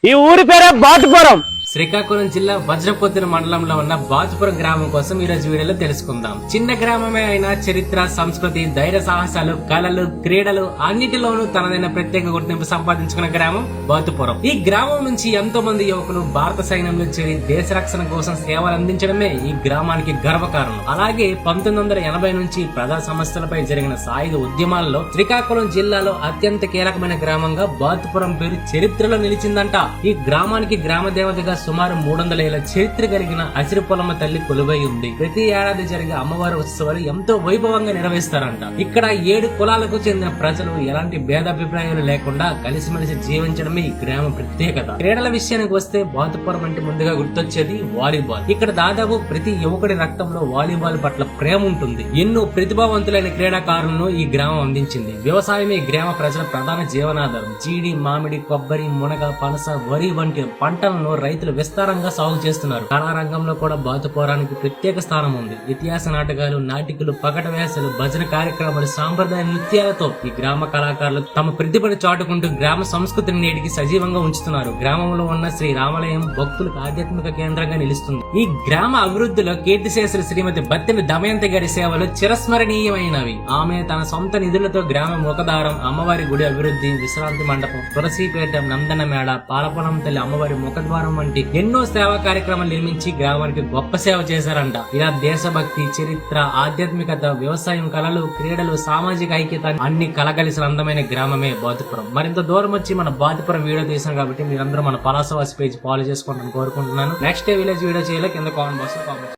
ఈ ఊరి పేరే బాతుపురం. శ్రీకాకుళం జిల్లా వజ్రపొద్దున మండలంలో ఉన్న బాతుపురం గ్రామం కోసం ఈ రోజు వీడియోలో తెలుసుకుందాం. చిన్న గ్రామమే అయినా చరిత్ర, సంస్కృతి, ధైర్య సాహసాలు, కళలు, క్రీడలు అన్నిటిలోనూ తనదైన ప్రత్యేక గుర్తింపు సంపాదించుకున్న గ్రామం బాతుపురం. ఈ గ్రామం నుంచి ఎంతో మంది యువకులు భారత సైన్యంలో చేరి దేశ రక్షణ కోసం సేవలు అందించడమే ఈ గ్రామానికి గర్వకారణం. అలాగే 1980 నుంచి ప్రజా సమస్యలపై జరిగిన సాయుధ ఉద్యమాల్లో శ్రీకాకుళం జిల్లాలో అత్యంత కీలకమైన గ్రామంగా బాతుపురం పేరు చరిత్రలో నిలిచిందంట. ఈ గ్రామానికి గ్రామ దేవతగా సుమారు 300 ఏళ్ల చరిత్ర కలిగిన అసిరిపొలమ్మ తల్లి కొలువై ఉంది. ప్రతి ఏడాది జరిగే అమ్మవారి ఉత్సవాలు ఎంతో వైభవంగా నిర్వహిస్తారంట. ఇక్కడ 7 కులాలకు చెందిన ప్రజలు ఎలాంటి భేదాభిప్రాయాలు లేకుండా కలిసిమెలిసి జీవించడమే ఈ గ్రామ ప్రత్యేకత. క్రీడల విషయానికి వస్తే బాతుపురం అంటే ముందుగా గుర్తొచ్చేది వాలీబాల్. ఇక్కడ దాదాపు ప్రతి యువకుడి రక్తంలో వాలీబాల్ పట్ల ప్రేమ ఉంటుంది. ఎన్నో ప్రతిభావంతులైన క్రీడాకారులను ఈ గ్రామం అందించింది. వ్యవసాయమే గ్రామ ప్రజల ప్రధాన జీవనాధారం. జీడి, మామిడి, కొబ్బరి, మునగ, పనస, వరి వంటి పంటలను రైతులు విస్తారంగా సాగు చేస్తున్నారు. కళారంగంలో కూడా బాతుపురానికి ప్రత్యేక స్థానం ఉంది. ఇతిహాస నాటకాలు, నాటికలు, పగట వేసలు, భజన కార్యక్రమాలు, సాంప్రదాయ నృత్యాలతో ఈ గ్రామ కళాకారులు తమ ప్రతిభను చాటుకుంటూ గ్రామ సంస్కృతిని నేటికి సజీవంగా ఉంచుతున్నారు. గ్రామంలో ఉన్న శ్రీ రామాలయం భక్తులకు ఆధ్యాత్మిక కేంద్రంగా నిలుస్తుంది. ఈ గ్రామ అభివృద్ధిలో కీర్తిశేషులు శ్రీమతి బత్తెని దమయంతి గారి సేవలు చిరస్మరణీయమైనవి. ఆమె తన సొంత నిధులతో గ్రామ ముఖదారం, అమ్మవారి గుడి అభివృద్ధి, విశ్రాంతి మండపం, తులసీపేట, నందన మేడ, పాలపొలం తల్లి అమ్మవారి ముఖద్వారం వంటి ఎన్నో సేవా కార్యక్రమాలు నిర్మించి గ్రామానికి గొప్ప సేవ చేశారంట. ఇలా దేశభక్తి, చరిత్ర, ఆధ్యాత్మికత, వ్యవసాయం, కళలు, క్రీడలు, సామాజిక ఐక్యత అన్ని కలగలిసిన అందమైన గ్రామమే బాతుపురం. మరింత దూరం వచ్చి మన బాతుపురం వీడియో తీసాం కాబట్టి మీరందరూ మన పలాసవాసి పేజ్ ఫాలో చేసుకోవాలని కోరుకుంటున్నాను. నెక్స్ట్ విలేజ్ వీడియో చేయాలి కింద కామెంట్ బాక్స్ లో కామెంట్